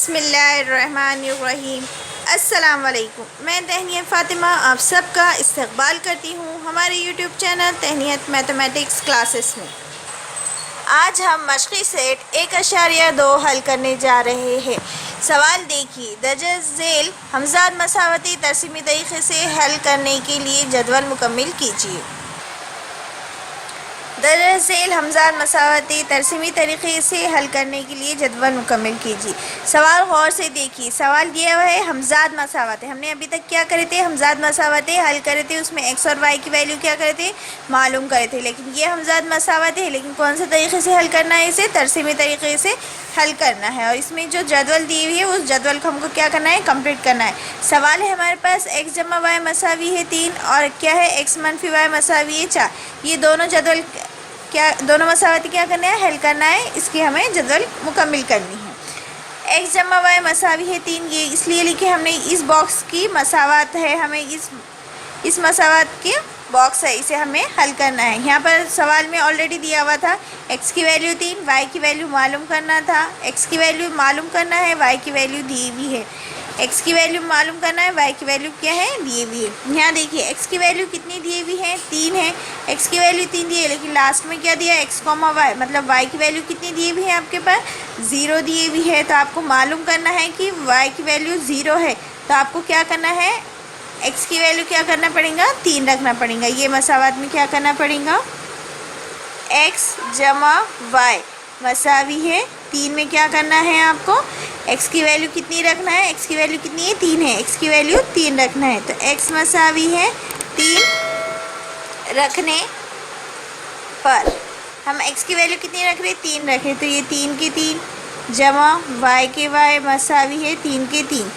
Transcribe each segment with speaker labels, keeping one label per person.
Speaker 1: बिस्मिल्लाहिर्रहमानिर्रहीम। अस्सलाम वालेकुम। मैं तहनियत फ़ातिमा आप सबका इस्तकबाल करती हूँ हमारे यूट्यूब चैनल तहनियत मैथमेटिक्स क्लासेस में। आज हम मशक़ी सेट 1.2 हल करने जा रहे हैं। सवाल देखिए, दर्ज झेल हमज़ाद मसावती तरसीमी तरीक़े से हल करने के लिए जदवल मुकम्मिल कीजिए। दर्ज झेल हमज़ाद मसावती तरसीमी तरीक़े से हल करने के लिए जदवल मुकम्मिल कीजिए। सवाल गौर से देखिए। सवाल दिया हुआ है हमज़ाद मसावतें। हमने अभी तक क्या करे थे, हमज़ाद मसावतें हल करे थे, उसमें एक्स और वाई की वैल्यू क्या करे थे, मालूम करे थे। लेकिन ये हमज़ाद मसावतें है, लेकिन कौन से तरीक़े से हल करना है, इसे तरसीमी तरीक़े से हल करना है। और इसमें जो जदवल दी हुई है उस जदवल को हमको क्या करना है, कंप्लीट करना है। सवाल है हमारे पास एक्स जमा वाई मसावी है 3 और क्या है एक्स मनफी वाई मसावी है 4। ये दोनों जदवल दोनों मसावती क्या करना है, हल करना है। इसकी हमें जदवल मुकम्मिल करनी है। एक्स जमा वाई मसावी है 3, ये इसलिए लिखे हमने, इस बॉक्स की मसावत है, हमें इस मसावत के बॉक्स है, इसे हमें हल करना है। यहाँ पर सवाल में ऑलरेडी दिया हुआ था एक्स की वैल्यू 3, वाई की वैल्यू मालूम करना था। एक्स की वैल्यू मालूम करना है, वाई की वैल्यू दी हुई है। एक्स की वैल्यू मालूम करना है, वाई की वैल्यू क्या है, दी हुई है। यहाँ देखिए एक्स की वैल्यू कितनी दी हुई है, 3 है। एक्स की वैल्यू 3 दी है, लेकिन लास्ट में क्या दिया, एक्स कॉमा वाई, मतलब वाई की वैल्यू कितनी दी हुई है आपके पास, 0 दी हुई है। तो आपको मालूम करना है कि वाई की वैल्यू 0 है, तो आपको क्या करना है, एक्स की वैल्यू क्या करना पड़ेगा, 3 रखना पड़ेगा। ये मसावत में क्या करना पड़ेगा, एक्स जमा वाई मसावी है 3 में क्या करना है आपको, एक्स की वैल्यू कितनी रखना है, एक्स की वैल्यू कितनी है, 3 है, एक्स की वैल्यू 3 रखना है। तो एक्स मसावी है 3 रखने पर हम एक्स की वैल्यू कितनी रख रहे हैं, 3 रखें, तो ये 3 के 3 जमा वाई के वाई मसावी है 3 के 3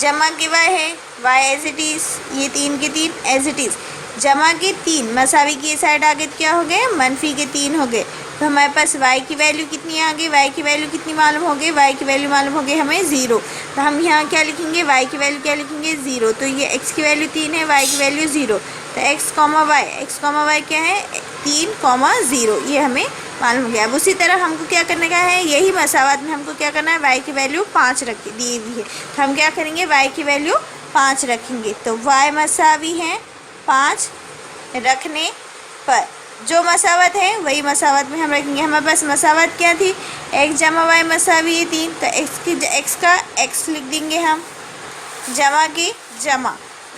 Speaker 1: जमा के वाई है वाई एज इट इज़, ये 3 के 3 एज इट इज़, जमा के 3 मसावी की साइड आगे क्या हो गए, मनफी के 3 हो गए। तो हमारे पास y की वैल्यू कितनी आ गई, y की वैल्यू कितनी मालूम हो गई, y की वैल्यू मालूम हो गई हमें 0। तो हम यहाँ क्या लिखेंगे, y की वैल्यू क्या लिखेंगे, 0। तो ये x की वैल्यू 3 है, y की वैल्यू 0। तो x कॉमा y क्या है, 3,0, ये हमें मालूम हो गया। अब उसी तरह हमको क्या करने का है, यही मसावत में हमको क्या करना है, y की वैल्यू 5 रख दी हुई है। तो हम क्या करेंगे, y की वैल्यू 5 रखेंगे। तो y मसावी है 5 रखने पर जो मसावत है वही मसावत में हम रखेंगे। हमारे पास मसावत क्या थी, एक्स जमा वाई मसावी है 3, तो एक्स का एक्स लिख देंगे हम, जमा की जमा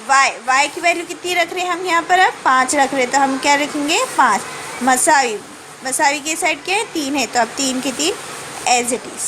Speaker 1: वाई की वैल्यू कितनी रख रहे हैं हम यहाँ पर, अब 5 रख रहे हैं, तो हम क्या रखेंगे 5 मसावी की साइड क्या है 3 है, तो अब 3 के 3 एज इट इज़,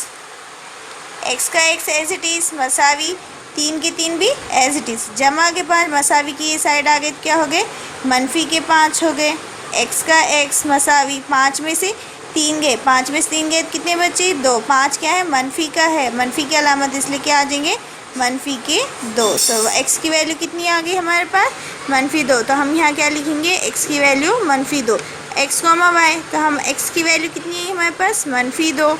Speaker 1: एक्स का एक्स एज इट इज़, मसावी 3 के 3 भी एज इट इज़, जमा के 5 मसावी की ये साइड आ गए क्या हो गए, मनफी के 5 हो गए। एक्स का एक्स मसावी 5 में से 3 गए, 5 में से 3 गए, कितने बचे 2, 5 क्या है, मनफी का है, मनफी की अलामत इसलिए क्या आ जाएंगे, मनफी के 2। तो एक्स की वैल्यू कितनी आ गई हमारे पास, मनफी 2। तो हम यहाँ क्या लिखेंगे, एक्स की वैल्यू मनफी 2। एक्स कॉमा वाई, तो हम एक्स की वैल्यू कितनी है हमारे पास, मनफी 2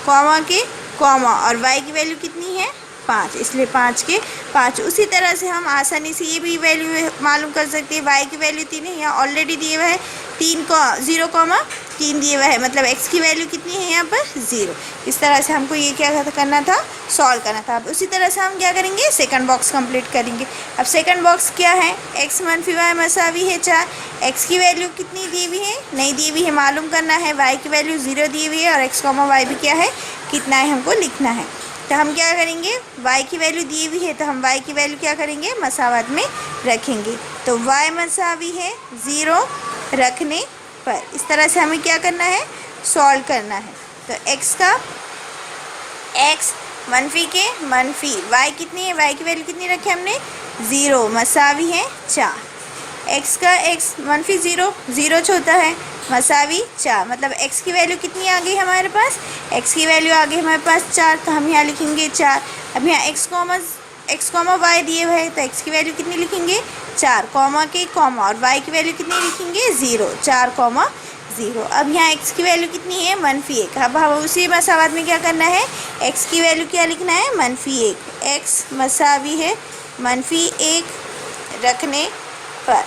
Speaker 1: कॉमा के कॉमा, और वाई की वैल्यू कितनी है 5, इसलिए 5 के 5। उसी तरह से हम आसानी से ये भी वैल्यू मालूम कर सकते हैं, y की वैल्यू 3 है, यहाँ ऑलरेडी दिए हुआ है 0,3 दिए हुआ है, मतलब x की वैल्यू कितनी है यहाँ पर 0। इस तरह से हमको ये क्या करना था, सॉल्व करना था। अब उसी तरह से हम क्या करेंगे, सेकंड बॉक्स कंप्लीट करेंगे। अब सेकंड बॉक्स क्या है, x मनफी y मसावी है 4, x की वैल्यू कितनी दी हुई है, नहीं दी हुई है, मालूम करना है। y की वैल्यू 0 दी हुई है और x कॉमा y भी क्या है, कितना है हमको लिखना है। तो हम क्या करेंगे, y की वैल्यू दी हुई है, तो हम y की वैल्यू क्या करेंगे, मसावत में रखेंगे। तो y मसावी है 0 रखने पर, इस तरह से हमें क्या करना है, सॉल्व करना है। तो x का x मनफी के मनफी, y कितनी है, y की वैल्यू कितनी रखी हमने 0 मसावी है 4। x का x मनफी 0, 0 छोटा है, मसावी 4, मतलब x की वैल्यू कितनी आ गई हमारे पास, x की वैल्यू आ गई हमारे पास 4। तो हम यहाँ लिखेंगे 4। अब यहाँ x कॉमा y दिए हुए है, तो x की वैल्यू कितनी लिखेंगे 4 कॉमा के कॉमा, और y की वैल्यू कितनी लिखेंगे 0, 4,0। अब यहाँ x की वैल्यू कितनी है, मनफी 1। अब हम उसी मसावत में क्या करना है, x की वैल्यू क्या लिखना है, मनफी 1। x मसावी है मनफी 1 रखने पर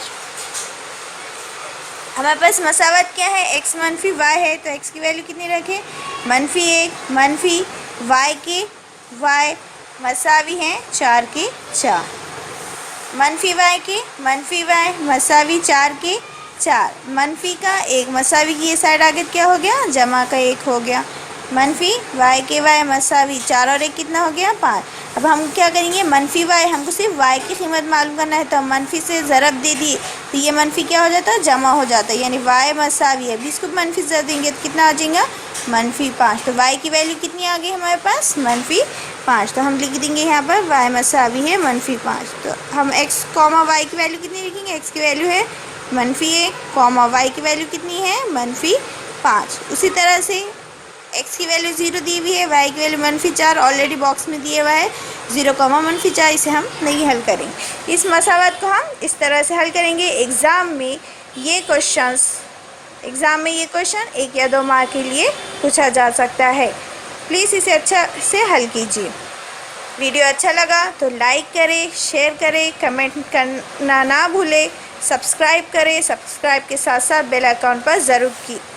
Speaker 1: हमारे पास मसावत क्या है, x मनफी y है, तो x की वैल्यू कितनी रखें, -1 मनफी y के y मसावी हैं 4 के 4, मनफी y के मनफी y मसावी 4 के 4, मनफी का 1 मसावी की ये साइड आगे क्या हो गया, जमा का 1 हो गया, मनफी y के y मसावी 4 और 1 कितना हो गया 5। अब हम क्या करेंगे, मनफी y हमको सिर्फ y की कीमत मालूम करना है, तो हम मनफी से ज़रब दे दिए तो ये मनफी क्या हो जाता है, जमा हो जाता है, यानी y मसावी है, 20 को मनफी से देंगे तो कितना आ जाएगा -5। तो y की वैल्यू कितनी आ गई हमारे पास, -5। तो हम लिख देंगे यहाँ पर y मसावी है -5। तो हम x कॉमा y की वैल्यू कितनी लिखेंगे, x की वैल्यू है -1 कॉमा y की वैल्यू कितनी है -5। उसी तरह से x की वैल्यू 0 दी हुई है, y की वैल्यू -4 ऑलरेडी बॉक्स में दिया हुआ है 0 -4, इसे हम नहीं हल करेंगे। इस मसावत को हम इस तरह से हल करेंगे। एग्ज़ाम में ये क्वेश्चन 1 या 2 मार्क के लिए पूछा जा सकता है। प्लीज़ इसे अच्छा से हल कीजिए। वीडियो अच्छा लगा तो लाइक करें, शेयर करें, कमेंट करना ना भूलें, सब्सक्राइब करें, सब्सक्राइब के साथ साथ बेल आइकॉन पर ज़रूर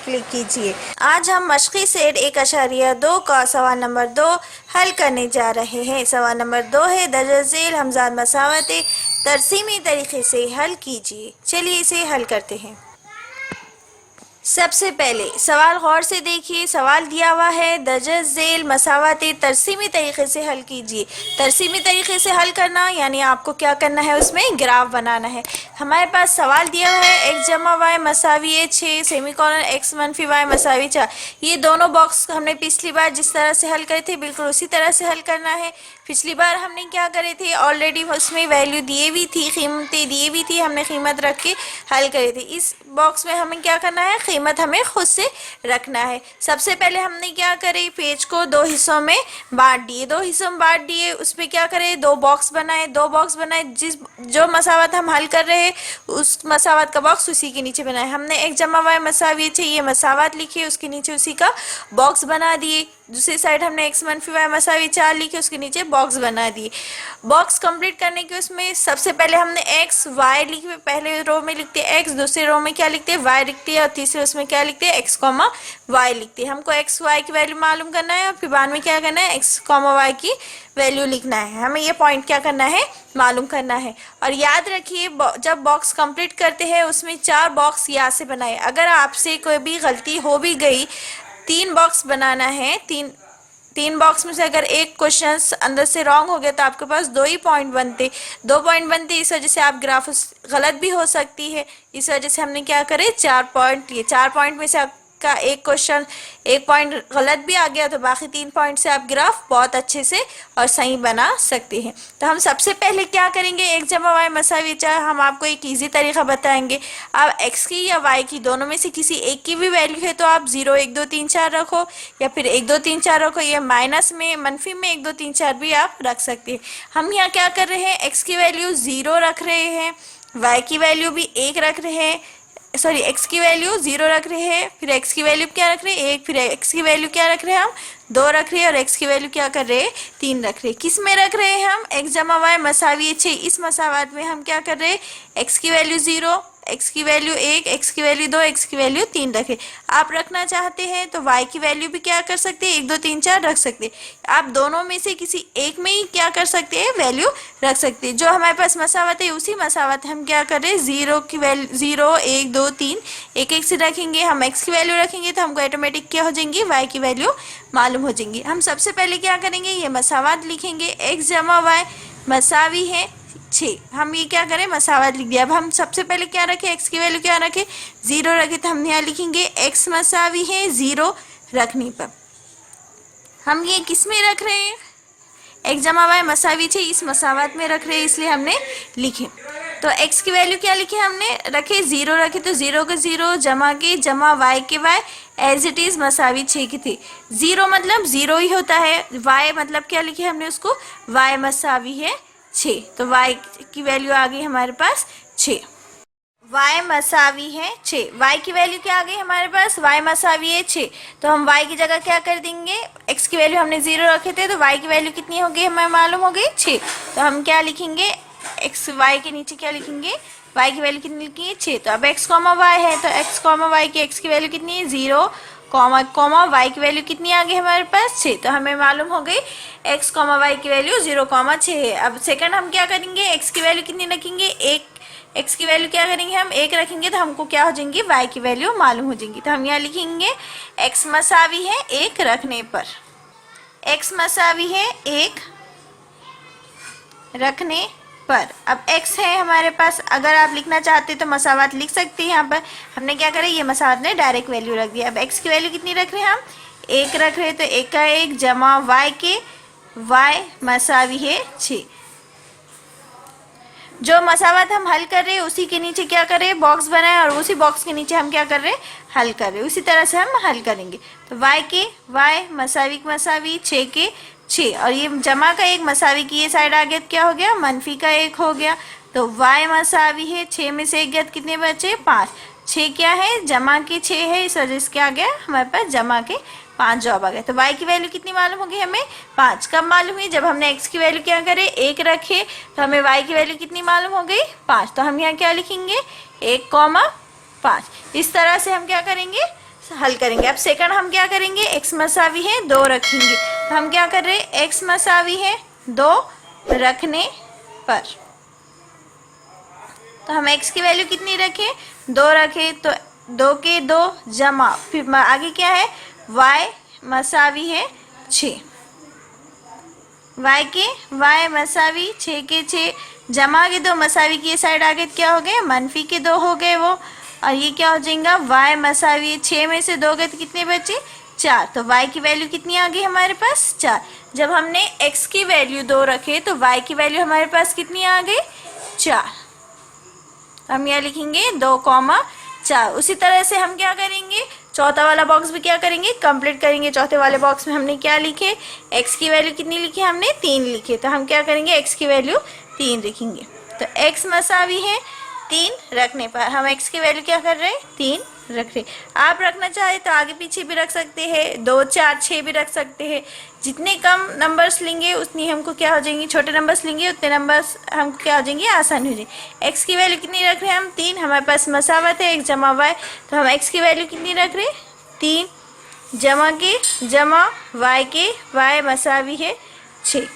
Speaker 1: क्लिक कीजिए। आज हम मशक़ी सेट 1.2 का सवाल नंबर 2 हल करने जा रहे हैं। सवाल नंबर 2 है, दर्ज झेल हमजाद मसावतें तरसीमी तरीक़े से हल कीजिए। चलिए इसे हल करते हैं। सबसे पहले सवाल गौर से देखिए। सवाल दिया हुआ है, दर्ज झेल मसावतें तरसीमी तरीक़े से हल कीजिए। तरसीमी तरीक़े से हल करना यानी आपको क्या करना है, उसमें ग्राफ बनाना है। हमारे पास सवाल दिया हुआ है x जमा y मसावी है 6 सेमीकोलन x मनफी y मसावी 4। ये दोनों बॉक्स हमने पिछली बार जिस तरह से हल करे थे बिल्कुल उसी तरह से हल करना है। पिछली बार हमने क्या करे थे, ऑलरेडी उसमें वैल्यू दिए हुई थी, कीमतें दी हुई थी, हमने कीमत रख के हल करे थे। इस बॉक्स में हमें क्या करना है, कीमत हमें खुद से रखना है। सबसे पहले हमने क्या करे, पेज को 2 हिस्सों में बांट दिए, 2 हिस्सों में बांट दिए, उस पर क्या करें, 2 बॉक्स बनाए, 2 बॉक्स बनाए। जो मसावत हम हल कर रहे हैं उस मसावत का बॉक्स उसी के नीचे बनाए। हमने x जमा y मसावी चाहिए मसावत लिखी, उसके नीचे उसी का बॉक्स बना दिए। दूसरी साइड हमने x मनफी y मसावी 4 लिखे, उसके नीचे बॉक्स बना दिए। बॉक्स कंप्लीट करने के उसमें सबसे पहले हमने x y लिखे, पहले रो में लिखते हैं x, दूसरे रो में क्या लिखते हैं y लिखते हैं, और तीसरे उसमें क्या लिखते हैं x y लिखते हैं। हमको x y की वैल्यू मालूम करना है और फिर बाद में क्या करना है, x y की वैल्यू लिखना है। हमें ये पॉइंट क्या करना है, मालूम करना है। और याद रखिए जब बॉक्स कंप्लीट करते हैं उसमें 4 बॉक्स यहाँ से बनाए। अगर आपसे कोई भी गलती हो भी गई, 3 बॉक्स बनाना है, तीन बॉक्स में से अगर एक क्वेश्चन अंदर से रॉन्ग हो गया तो आपके पास 2 ही पॉइंट बनते, 2 पॉइंट बनते। इस वजह से आप ग्राफ गलत भी हो सकती है। इस वजह से हमने क्या करे, 4 पॉइंट लिए। 4 पॉइंट में से आपका एक क्वेश्चन 1 पॉइंट गलत भी आ गया तो बाकी 3 पॉइंट से आप ग्राफ बहुत अच्छे से और सही बना सकते हैं। तो हम सबसे पहले क्या करेंगे, x जमा y मसावी 4। हम आपको एक इजी तरीका बताएंगे। आप x की या y की दोनों में से किसी एक की भी वैल्यू है तो आप 0 1 2 3 4 रखो, या फिर 1 2 3 4 रखो, या माइनस में मनफी में 1 2 3 4 भी आप रख सकते हैं। हम यहाँ क्या कर रहे हैं, x की वैल्यू 0 रख रहे हैं, y की वैल्यू भी 1 रख रहे हैं, सॉरी x की वैल्यू 0 रख रहे हैं, फिर x की वैल्यू क्या रख रहे हैं 1, फिर x की वैल्यू क्या रख रहे हैं हम 2 रख रहे हैं, और x की वैल्यू क्या कर रहे हैं 3 रख रहे हैं। किस में रख रहे हैं हम, x जमा y मसावी 6। इस मसावत में हम क्या कर रहे हैं, x की वैल्यू 0, x की वैल्यू 1, x की वैल्यू 2, x की वैल्यू 3 रखें। आप रखना चाहते हैं तो y की वैल्यू भी क्या कर सकते हैं, 1 2 3 4 रख सकते हैं। आप दोनों में से किसी एक में ही क्या कर सकते हैं, वैल्यू रख सकते हैं। जो हमारे पास मसावत है उसी मसावत हम क्या कर रहे हैं, 0 की वैल्यू 0 1 2 3 एक एक से रखेंगे। हम x की वैल्यू रखेंगे तो हमको ऑटोमेटिक क्या हो जाएंगी, y की वैल्यू मालूम हो जाएंगी। हम सबसे पहले क्या करेंगे, ये मसावत लिखेंगे, x जमा y मसावी है 6। हम ये क्या करें, मसावत लिख दिया। अब हम सबसे पहले क्या रखें, x की वैल्यू क्या रखें 0 रखें, तो हम यहाँ लिखेंगे x मसावी है 0 रखने पर। हम ये किस में रख रहे हैं, x जमा y मसावी 6 इस मसावत में रख रहे हैं, इसलिए हमने लिखे। तो x की वैल्यू क्या लिखे हमने, रखे 0 रखे, तो 0 के 0 जमा के जमा y के y एज इट इज़ मसावी 6 की थी। 0 मतलब 0 ही होता है, y मतलब क्या लिखे हमने उसको, y मसावी है 6, तो y की वैल्यू आ गई हमारे पास 6। y मसावी है 6, y की वैल्यू क्या आ गई हमारे पास, y मसावी है 6। तो हम y की जगह क्या कर देंगे, x की वैल्यू हमने 0 रखे थे तो y की वैल्यू कितनी हो गई हमें मालूम हो गई 6। तो हम क्या लिखेंगे, x y के नीचे क्या लिखेंगे y की वैल्यू कितनी लिखी है 6। तो अब x कॉमा y है तो x कॉमा y की x की वैल्यू कितनी है 0 कॉमा कॉमा y की वैल्यू कितनी आ गई हमारे पास 6। तो हमें मालूम हो गई x कॉमा y की वैल्यू 0 कॉमा 6 है। अब सेकंड हम क्या करेंगे, x की वैल्यू कितनी रखेंगे 1, x की वैल्यू क्या करेंगे हम 1 रखेंगे तो हमको क्या हो जाएंगी y की वैल्यू मालूम हो जाएंगी। तो हम यहाँ लिखेंगे x मसावी है 1 रखने पर, x मसावी है 1 रखने पर। अब x है हमारे पास, अगर आप लिखना चाहते तो मसावत लिख सकते हैं। यहाँ पर हमने क्या करा, ये मसावत ने डायरेक्ट वैल्यू रख दिया। अब x की वैल्यू कितनी रख रहे हैं हम 1 रख रहे हैं तो 1 का 1 जमा y के y मसावी है 6। जो मसावत हम हल कर रहे हैं उसी के नीचे क्या कर रहे हैं बॉक्स बनाए और उसी बॉक्स के नीचे हम क्या कर रहे हैं हल कर रहे हैं। उसी तरह से हम हल करेंगे। तो y के y मसावी 6 के 6 और ये जमा का 1 मसावी की ये साइड आ गया तो क्या हो गया मनफी का 1 हो गया। तो y मसावी है 6 में से 1 गया तो कितने बचे 5। 6 क्या है जमा के 6 है, इस वजह से क्या आ गया हमारे पास जमा के 5 जवाब आ गया। तो y की वैल्यू कितनी मालूम होगी हमें 5। कब मालूम हुई जब हमने x की वैल्यू क्या करे 1 रखे तो हमें y की वैल्यू कितनी मालूम हो गई 5। तो हम यहाँ क्या लिखेंगे 1 कॉमा 5। इस तरह से हम क्या करेंगे हल करेंगे। अब सेकंड हम क्या करेंगे x मसावी है 2 रखेंगे। तो हम क्या कर रहे हैं x मसावी है 2 रखने पर। तो हम x की वैल्यू कितनी रखें 2 रखें तो 2 के 2 जमा फिर आगे क्या है y मसावी है 6, y के y मसावी 6 के 6 जमा के 2 मसावी की साइड आगे क्या हो गए मनफी के 2 हो गए वो। और ये क्या हो जाएगा y मसावी 6 में से 2 गए तो कितने बचे 4। तो y की वैल्यू कितनी आ गई हमारे पास 4। जब हमने x की वैल्यू 2 रखे तो y की वैल्यू हमारे पास कितनी आ गई 4। हम यहाँ लिखेंगे 2 कॉमा 4। उसी तरह से हम क्या करेंगे चौथा वाला बॉक्स भी क्या करेंगे कंप्लीट करेंगे। चौथे वाले बॉक्स में हमने क्या लिखे x की वैल्यू कितनी लिखी हमने 3 लिखे। तो हम क्या करेंगे x की वैल्यू 3 लिखेंगे। तो x मसावी है 3 रखने पर हम x की वैल्यू क्या कर रहे हैं 3 रख रहे। आप रखना चाहे तो आगे पीछे भी रख सकते हैं 2 4 6 भी रख सकते हैं। जितने कम नंबर्स लेंगे उतनी हमको क्या हो जाएंगी छोटे नंबर्स लेंगे उतने नंबर्स हमको क्या हो जाएंगे आसान हो जाएंगे। x की वैल्यू कितनी रख रहे हैं हम 3। हमारे पास मसावत है 1 जमा y तो हम x की वैल्यू कितनी रख रहे 3 जमा के जमा y के y मसावी है 6।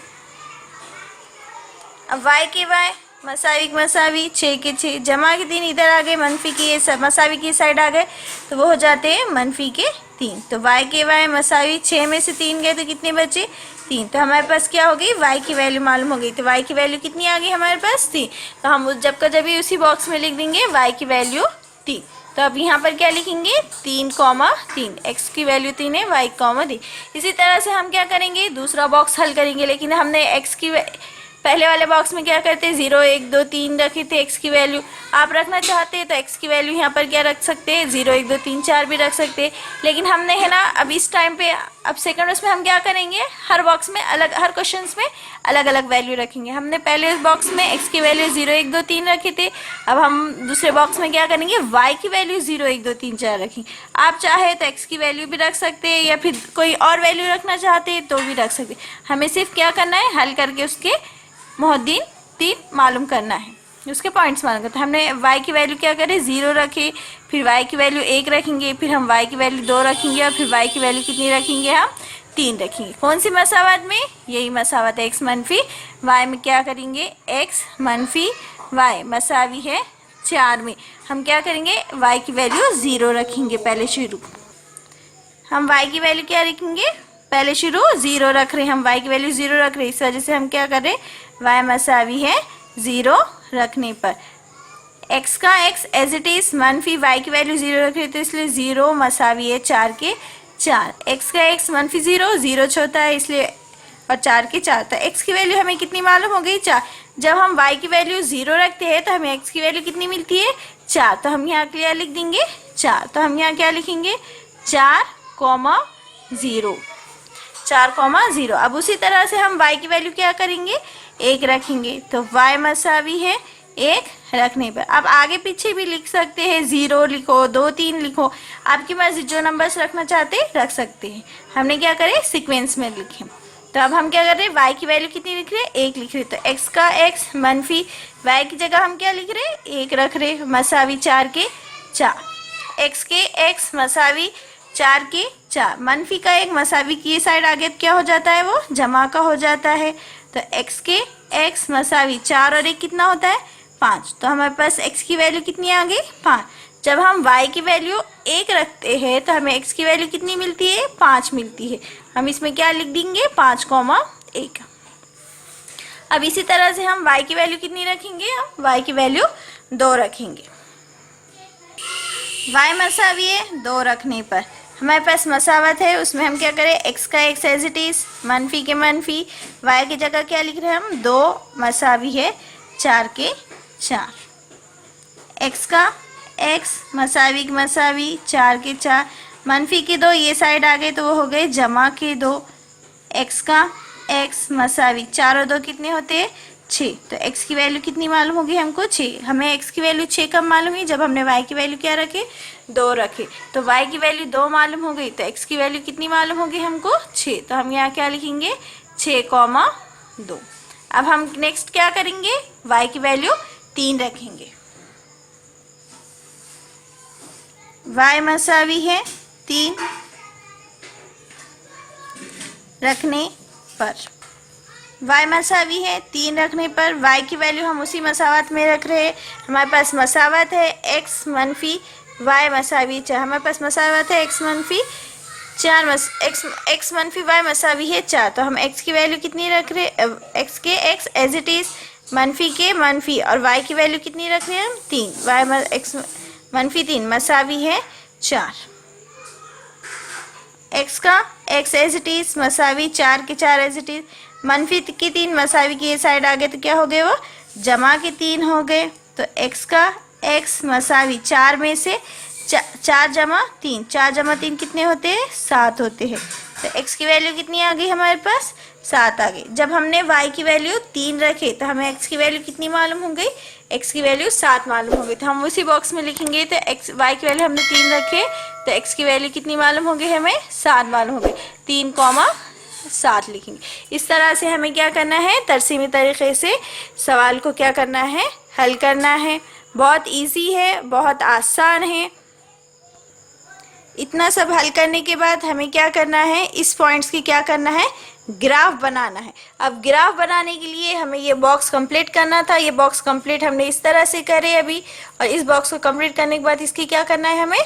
Speaker 1: अब y के y मसावी 6 के 6 जमा के 3 इधर आ गए मनफी की मसावी की साइड आ गए तो वो हो जाते हैं मनफी के 3। तो y के y मसावी 6 में से 3 गए तो कितने बचे 3। तो हमारे पास क्या हो गई y की वैल्यू मालूम हो गई। तो y की वैल्यू कितनी आ गई हमारे पास 3। तो हम जब का जब भी उसी बॉक्स में लिख देंगे y की वैल्यू 3। तो अब यहाँ पर क्या लिखेंगे 3 कॉमा 3 x की वैल्यू 3 है y कॉमा 3। इसी तरह से हम क्या करेंगे दूसरा बॉक्स हल करेंगे। लेकिन हमने x की पहले वाले बॉक्स में क्या करते हैं 0 1 2 3 रखे थे x की वैल्यू। आप रखना चाहते हैं तो x की वैल्यू यहाँ पर क्या रख सकते हैं 0 1 2 3 4 भी रख सकते हैं। लेकिन हमने है ना अब इस टाइम पे अब सेकंड उसमें हम क्या करेंगे हर बॉक्स में अलग हर क्वेश्चंस में अलग अलग वैल्यू रखेंगे। हमने पहले बॉक्स में x की वैल्यू 0 1 2 3 रखे थे। अब हम दूसरे बॉक्स में क्या करेंगे y की वैल्यू 0 1 2 3 4 रखेंगे। आप चाहे तो x की वैल्यू भी रख सकते हैं या फिर कोई और वैल्यू रखना चाहते हैं तो भी रख सकते हैं। हमें सिर्फ क्या करना है हल करके उसके मोहद्दीन 3 मालूम करना है, उसके पॉइंट्स मालूम करते हैं। हमने y की वैल्यू क्या करें 0 रखे फिर y की वैल्यू 1 रखेंगे फिर हम y की वैल्यू 2 रखेंगे और फिर y की वैल्यू कितनी रखेंगे हम 3 रखेंगे। कौन सी मसावत में यही मसावत है x मनफी y में क्या करेंगे x मनफी y मसावी है 4 में हम क्या करेंगे y की वैल्यू 0 रखेंगे। पहले शुरू हम y की वैल्यू क्या रखेंगे पहले शुरू 0 रख रहे हैं। हम y की वैल्यू 0 रख रहे हैं इस वजह से हम क्या कर रहे हैं y मसावी है 0 रखने पर x का x एज इट इज मनफी y की वैल्यू 0 रख रहे हैं तो इसलिए 0 मसावी है 4 के 4। x का x मनफी 0 0 छोटा है इसलिए और 4 के 4। तो x की वैल्यू हमें कितनी मालूम हो गई 4। जब हम y की वैल्यू 0 रखते हैं तो हमें x की वैल्यू कितनी मिलती है 4। तो हम यहाँ क्लियर लिख देंगे 4। तो हम यहाँ क्या लिखेंगे 4 कॉमा 0 4 कॉमा 0। अब उसी तरह से हम y की वैल्यू क्या करेंगे 1 रखेंगे तो y मसावी है 1 रखने पर। अब आगे पीछे भी लिख सकते हैं 0 लिखो 2 3 लिखो आपकी मर्जी जो नंबर्स रखना चाहते हैं रख सकते हैं। हमने क्या करे सीक्वेंस में लिखे। तो तो अब हम क्या कर रहे हैं, y की वैल्यू कितनी लिख रहे हैं, 1 लिख रहे हैं। तो x का x मनफी y की जगह हम क्या लिख रहे हैं, 1 रख रहे हैं, मसावी 4 के 4। x के x मसावी 4 के 4, मनफी का 1 मसावी की ये साइड आगे क्या हो जाता है, वो जमा का हो जाता है। तो x के x मसावी 4 और 1 कितना होता है, 5। तो हमारे पास x की वैल्यू कितनी आ गई, 5। जब हम y की वैल्यू 1 रखते हैं तो हमें x की वैल्यू कितनी मिलती है, 5 मिलती है। हम इसमें क्या लिख देंगे, 5,1। अब इसी तरह से हम y की वैल्यू कितनी रखेंगे, हम y की वैल्यू 2 रखेंगे। y मसावी है 2 रखने पर हमारे पास मसावत है, उसमें हम क्या करें, x का x एज इट इज, मनफी के मनफी, y की जगह क्या लिख रहे हैं हम, 2 मसावी है 4 के 4। x का x मसावी के मसावी 4 के 4, मनफी के 2 ये साइड आ गए तो वो हो गए जमा के 2। x का x मसावी 4 और 2 कितने होते हैं, 6। तो x की वैल्यू कितनी मालूम होगी हमको, 6। हमें x की वैल्यू 6 कब मालूम हुई, जब हमने y की वैल्यू क्या रखे, 2 रखे। तो y की वैल्यू 2 मालूम हो गई, तो x की वैल्यू कितनी मालूम होगी हमको, 6। तो हम यहाँ क्या लिखेंगे, 6,2। अब हम नेक्स्ट क्या करेंगे, y की वैल्यू 3 रखेंगे। y मसावी है 3 रखने पर, y मसावी है 3 रखने पर y की वैल्यू हम उसी मसावत में रख रहे हैं। हमारे पास मसावत है x मनफी y मसावी 4, हमारे पास मसावत है x मनफी 4 x मनफी y मसावी है 4। तो हम x की वैल्यू कितनी रख रहे, x के x एज इट इज, मनफी के मनफी, और y की वैल्यू कितनी रख रहे हैं हम, 3। y x मनफी 3 मसावी है 4। x का x एज इट इज मसावी 4 के 4 एज इट इज, मनफी की 3 मसावी की ये साइड आ गए तो क्या हो गए, वो जमा के 3 हो गए। तो x का x मसावी 4 में से 4 जमा 3, 4 जमा 3 कितने होते हैं, 7 होते हैं। तो x की वैल्यू कितनी आ गई हमारे पास, 7 आ गई। जब हमने y की वैल्यू 3 रखे तो हमें x की वैल्यू कितनी मालूम हो गई, x की वैल्यू 7 मालूम हो गई। तो हम उसी बॉक्स में लिखेंगे, तो y की वैल्यू हमने 3 रखे तो x की वैल्यू कितनी मालूम हो गई, हमें 7 मालूम हो गई, 3,7 लिखेंगे। इस तरह से हमें क्या करना है, तरसीमी तरीके से सवाल को क्या करना है, हल करना है। बहुत इजी है, बहुत आसान है। इतना सब हल करने के बाद हमें क्या करना है, इस पॉइंट्स की क्या करना है, ग्राफ बनाना है। अब ग्राफ बनाने के लिए हमें ये बॉक्स कंप्लीट करना था, ये बॉक्स कंप्लीट हमने इस तरह से करे अभी, और इस बॉक्स को कंप्लीट करने के बाद इसकी क्या करना है, हमें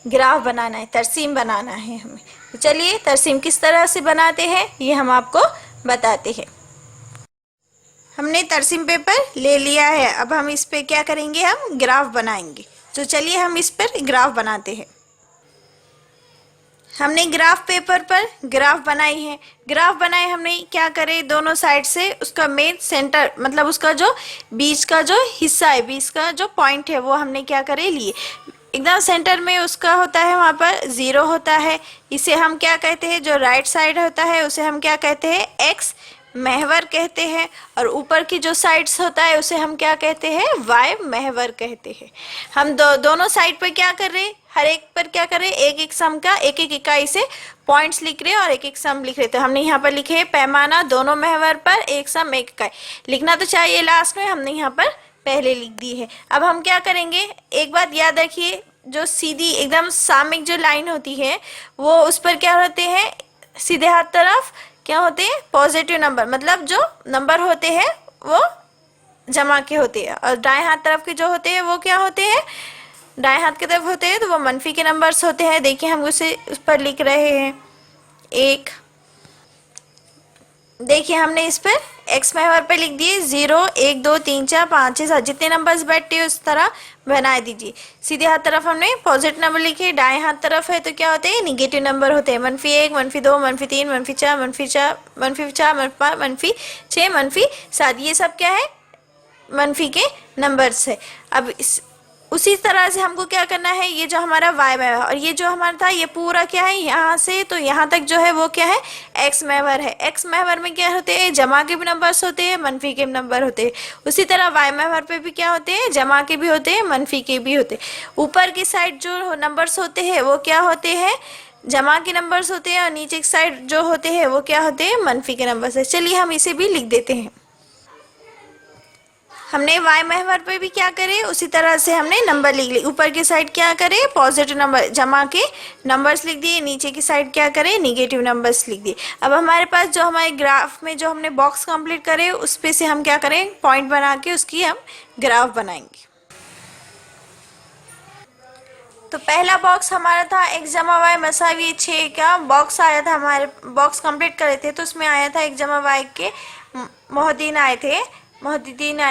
Speaker 1: ग्राफ बनाना है, तरसीम बनाना है हमें। तो चलिए तरसीम किस तरह से बनाते हैं ये हम आपको बताते हैं। हमने तरसीम पेपर ले लिया है, अब हम इस पे क्या करेंगे, हम ग्राफ बनाएंगे। तो चलिए हम इस पर ग्राफ बनाते हैं। हमने ग्राफ पेपर पर ग्राफ बनाई है। ग्राफ बनाए हमने क्या करे, दोनों साइड से उसका मेन सेंटर, मतलब उसका जो बीच का जो हिस्सा है, बीच का जो पॉइंट है, वो हमने क्या करे लिए। एकदम सेंटर में उसका होता है, वहाँ पर 0 होता है। इसे हम क्या कहते हैं, जो राइट साइड होता है उसे हम क्या कहते हैं, x महवर कहते हैं, और ऊपर की जो साइड्स होता है उसे हम क्या कहते हैं, y महवर कहते हैं। हम दोनों साइड पर क्या कर रहे हैं, हर एक पर क्या कर रहे हैं, एक एक सम का एक एक इकाई से पॉइंट्स लिख रहे हैं और एक एक सम लिख रहे हैं। तो हमने यहाँ पर लिखे पैमाना दोनों महवर पर एक सम एक इकाई, लिखना तो चाहिए लास्ट में, हमने यहाँ पर पहले लिख दी है। अब हम क्या करेंगे, एक बात याद रखिए, जो सीधी एकदम सामयिक जो लाइन होती है वो उस पर क्या होते हैं, सीधे हाथ तरफ क्या होते हैं, पॉजिटिव नंबर, मतलब जो नंबर होते हैं वो जमा के होते हैं, और दाएं हाथ तरफ के जो होते हैं वो क्या होते हैं, दाएं हाथ की तरफ होते हैं तो वो मनफी के नंबर्स होते हैं। देखिए हम उसे उस पर लिख रहे हैं 1। देखिए हमने इस पर x महवर पे लिख दिए 0, 1, 2, 3, 4, 5, 6, 7, जितने नंबर्स बैठते हैं उस तरह बना दीजिए। सीधे हाथ तरफ हमने पॉजिटिव नंबर लिखे, दाएं हाथ तरफ है तो क्या होते हैं, निगेटिव नंबर होते हैं, -1, -2, -3, -4, -4, -5, -6, -7। ये सब क्या है, मनफी के नंबर्स है। अब उसी तरह से हमको क्या करना है, ये जो हमारा y महवर और ये जो हमारा था ये पूरा क्या है, यहाँ से तो यहाँ तक जो है वो क्या है, x महवर है। x महवर में क्या होते हैं, जमा के भी नंबर्स होते हैं, मनफी के भी नंबर होते हैं। उसी तरह y महवर पे भी क्या होते हैं, जमा के भी होते हैं, मनफी के भी होते हैं। ऊपर की साइड जो नंबर्स होते हैं वो क्या होते हैं, जमा के नंबर्स होते हैं और नीचे की साइड जो होते हैं वो क्या होते हैं, मनफी के नंबर्स है। चलिए हम इसे भी लिख देते हैं। हमने वाई महवर पे भी क्या करे, उसी तरह से हमने नंबर लिख लिए। ऊपर की साइड क्या करे, पॉजिटिव नंबर जमा के नंबर्स लिख दिए, नीचे की साइड क्या करे, निगेटिव नंबर्स लिख दिए। अब हमारे पास जो हमारे ग्राफ में जो हमने बॉक्स कंप्लीट करे उस पे से हम क्या करें, पॉइंट बना के उसकी हम ग्राफ बनाएंगे। तो पहला बॉक्स हमारा था x जमा वाई मसावी 6 का बॉक्स आया था, हमारे बॉक्स कंप्लीट करे थे तो उसमें आया था x जमा वाई के मोहद्दीन आए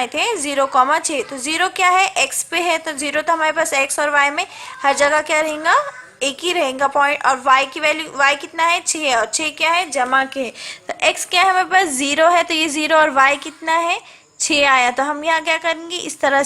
Speaker 1: थे 0,6। तो 0 क्या है, x पे है, तो 0 तो हमारे पास x और y में हर जगह क्या रहेगा, एक ही रहेगा पॉइंट। और y की वैल्यू, y कितना है 6 है, और 6 क्या है, जमा के है। तो x क्या है हमारे पास 0 है, तो ये 0 और y कितना है 6 आया। तो हम यहाँ क्या करेंगे, इस तरह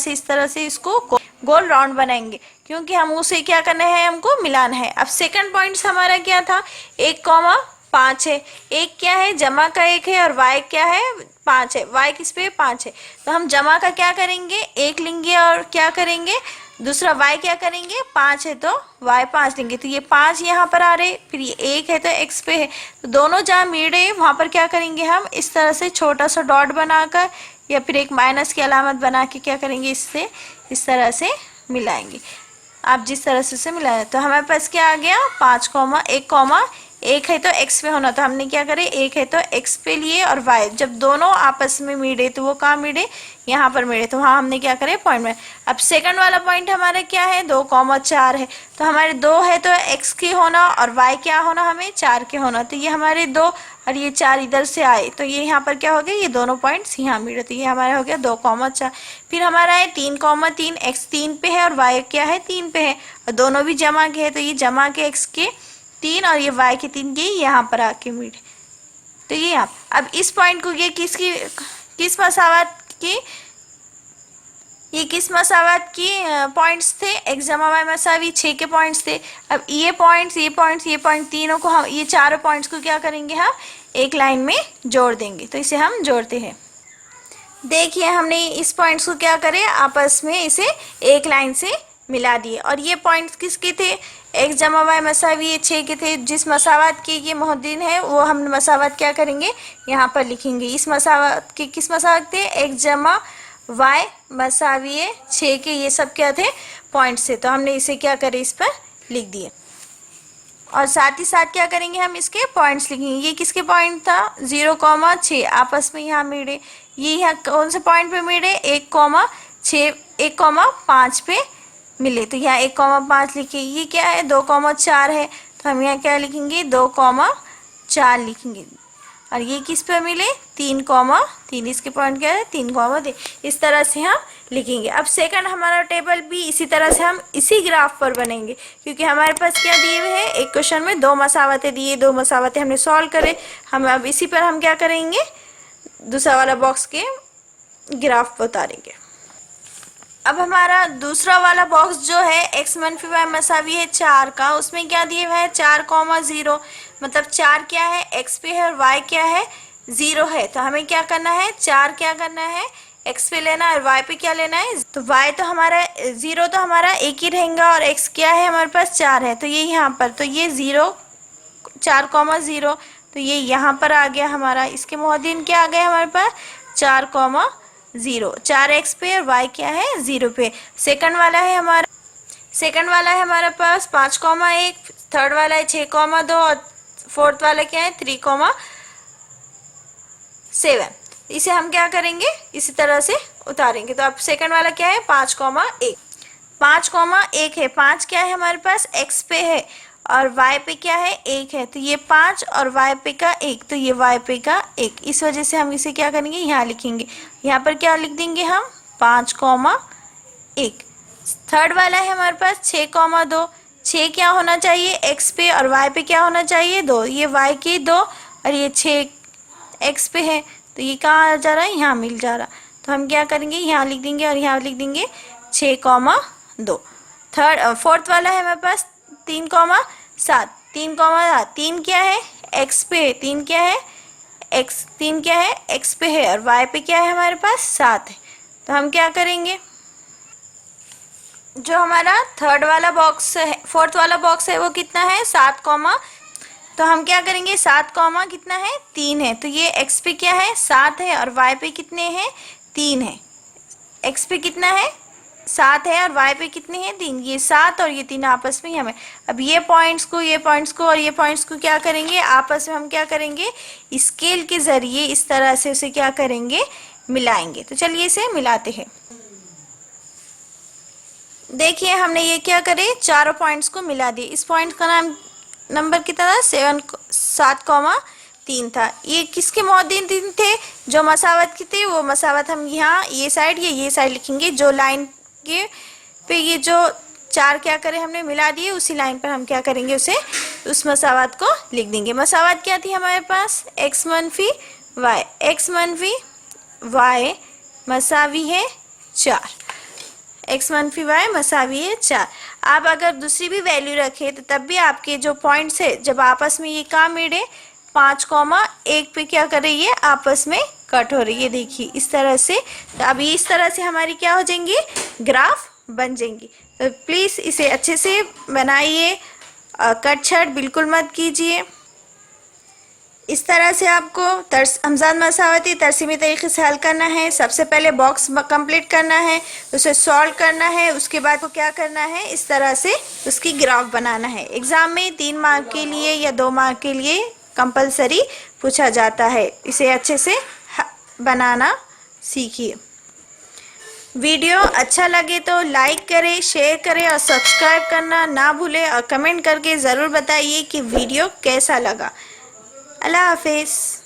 Speaker 1: से इसको गोल राउंड बनाएंगे, क्योंकि हम उसे क्या करना है, हमको मिलाना है। अब सेकंड पॉइंट हमारा क्या था, 1,5 है। एक क्या है, जमा का 1 है, और y क्या है 5 है। y किस पे 5 है, तो हम जमा का क्या करेंगे 1 लेंगे, और क्या करेंगे दूसरा y क्या करेंगे 5 है तो y 5 लेंगे। तो ये 5 यहाँ पर आ रहे, फिर ये 1 है तो x पे है, तो दोनों जहाँ मिल रहे वहाँ पर क्या करेंगे, हम इस तरह से छोटा सा डॉट बनाकर या फिर एक माइनस की अलामत बना के क्या करेंगे, इससे इस तरह से मिलाएंगे। आप जिस तरह से उसे मिलाए, तो हमारे पास क्या आ गया 5,1 है तो x पे होना, तो हमने क्या करे 1 है तो x पे लिए, और y जब दोनों आपस में मिले तो वो कहाँ मिले, यहाँ पर मिले, तो वहाँ हमने क्या करे पॉइंट में। अब सेकंड वाला पॉइंट हमारा क्या है 2,4 है, तो हमारे 2 है तो x के होना, और y क्या होना हमें 4 के होना। तो ये हमारे 2 और ये 4 इधर से आए, तो ये यहाँ पर क्या हो गया, ये दोनों पॉइंट्स यहाँ मिले, तो ये हमारा हो गया 2,4। फिर हमारा है 3,3, x 3 पे है और y क्या है 3 पे है, और दोनों भी जमा के है, तो ये जमा के x के 3 और ये y के 3 के यहाँ पर आके मिले, तो ये यहाँ। अब इस पॉइंट को ये किस मसावत की पॉइंट्स थे, x जमा वाई मसावी 6 के पॉइंट्स थे। अब ये पॉइंट तीनों को हम, ये चारों पॉइंट्स को क्या करेंगे, हम एक लाइन में जोड़ देंगे। तो इसे हम जोड़ते हैं। देखिए हमने इस पॉइंट्स को क्या करे, आपस में इसे एक लाइन से मिला दिए। और ये पॉइंट्स किसके थे, x जमा वाई मसावी 6 के थे। जिस मसावत के ये मोहद्दीन है वो हम मसावत क्या करेंगे, यहाँ पर लिखेंगे। इस मसावत के किस मसावत थे, x जमा वाई मसावी 6 के ये सब क्या थे पॉइंट्स थे, तो हमने इसे क्या करे इस पर लिख दिए। और साथ ही साथ क्या करेंगे, हम इसके पॉइंट्स लिखेंगे। ये किसके पॉइंट था 0,6 आपस में यहाँ मिले, ये यहाँ कौन से पॉइंट पे मिले 1,5 पे मिले, तो यहाँ 1,5 लिखे। ये क्या है 2,4 है, तो हम यहाँ क्या लिखेंगे 2,4 लिखेंगे। और ये किस पे मिले 3,3, इसके पॉइंट क्या है 3,3, इस तरह से हम लिखेंगे। अब सेकंड हमारा टेबल भी इसी तरह से हम इसी ग्राफ पर बनेंगे, क्योंकि हमारे पास क्या दिए हुए हैं, एक क्वेश्चन में 2 मसावतें दिए, 2 मसावतें हमने सॉल्व करे। हम अब इसी पर हम क्या करेंगे, दूसरा वाला बॉक्स के ग्राफ उतारेंगे। अब हमारा दूसरा वाला बॉक्स जो है x मनफी वाई मसावी है 4 का, उसमें क्या दिए हुए है 4,0, मतलब 4 क्या है x पे है और y क्या है 0 है। तो हमें क्या करना है, 4 क्या करना है x पे लेना है और y पे क्या लेना है, तो y तो हमारा 0 तो हमारा एक ही रहेगा, और x क्या है हमारे पास 4 है, तो ये यहाँ पर, तो ये 4,0, तो ये यहाँ पर आ गया हमारा। इसके मोहद्दीन क्या आ गया हमारे पास 4,0, 4x पे और y क्या है 0 पे। सेकंड वाला है हमारे पास 5,1, थर्ड वाला है 6,2 और फोर्थ वाला क्या है 3,7। इसे हम क्या करेंगे, इसी तरह से उतारेंगे। तो अब सेकंड वाला क्या है 5,1, 5,1 है, 5 क्या है हमारे पास x पे है और y पे क्या है 1 है, तो ये 5 और y पे का 1, तो ये y पे का 1। इस वजह से हम इसे क्या करेंगे, यहाँ लिखेंगे। यहाँ पर क्या लिख देंगे हम 5,1। थर्ड वाला है हमारे पास 6,2, 6 क्या होना चाहिए x पे और y पे क्या होना चाहिए 2, ये y के 2 और ये 6 x पे है, तो ये कहाँ जा रहा है, यहाँ मिल जा रहा। तो हम क्या करेंगे, यहाँ लिख देंगे और यहाँ लिख देंगे 6,2। फोर्थ वाला है हमारे पास 3,7, 3 क्या है x पे, 3 क्या है x पे है और y पे क्या है हमारे पास 7 है। तो हम क्या करेंगे, जो हमारा थर्ड वाला बॉक्स है, फोर्थ वाला बॉक्स है, वो कितना है 7 कॉमा, तो हम क्या करेंगे 7 कॉमा कितना है 3 है, तो ये एक्स पे क्या है 7 है और वाई पे कितने हैं 3 है। एक्स पे कितना है 7 है और वाई पे कितने हैं 3, ये 7 और ये 3 आपस में ही हमें, अब ये पॉइंट्स को और ये पॉइंट्स को क्या करेंगे आपस में हम क्या करेंगे स्केल के ज़रिए इस तरह से उसे क्या करेंगे मिलाएंगे। तो चलिए इसे मिलाते हैं। देखिए हमने ये क्या करे चारों पॉइंट्स को मिला दिए। इस पॉइंट का नाम नंबर कितना था 7,3 था। ये किसके मौजूद थे जो मसावत की थे, वो मसावत हम यहाँ ये साइड लिखेंगे। जो लाइन के पे ये जो 4 क्या करें हमने मिला दिए, उसी लाइन पर हम क्या करेंगे उस मसावत को लिख देंगे। मसावत क्या थी हमारे पास x मनफी y मसावी है 4, x मनफी y मसावी है 4। आप अगर दूसरी भी वैल्यू रखें तो तब भी आपके जो पॉइंट्स है जब आपस में ये काम मिले 5,1 पे क्या कर रही है आपस में कट हो रही है। देखिए इस तरह से, तो अभी इस तरह से हमारी क्या हो जाएंगी ग्राफ बन जाएंगी। तो प्लीज़ इसे अच्छे से बनाइए, कट छट बिल्कुल मत कीजिए। इस तरह से आपको हमजाद मसावती तरसीमी तरीके से हल करना है। सबसे पहले बॉक्स कंप्लीट करना है, उसे सॉल्व करना है, उसके बाद को क्या करना है इस तरह से उसकी ग्राफ बनाना है। एग्ज़ाम में 3 मार्क के लिए या 2 मार्क के लिए कंपलसरी पूछा जाता है। इसे अच्छे से बनाना सीखिए। वीडियो अच्छा लगे तो लाइक करें, शेयर करें और सब्सक्राइब करना ना भूलें और कमेंट करके ज़रूर बताइए कि वीडियो कैसा लगा। अल्लाह हाफिज़।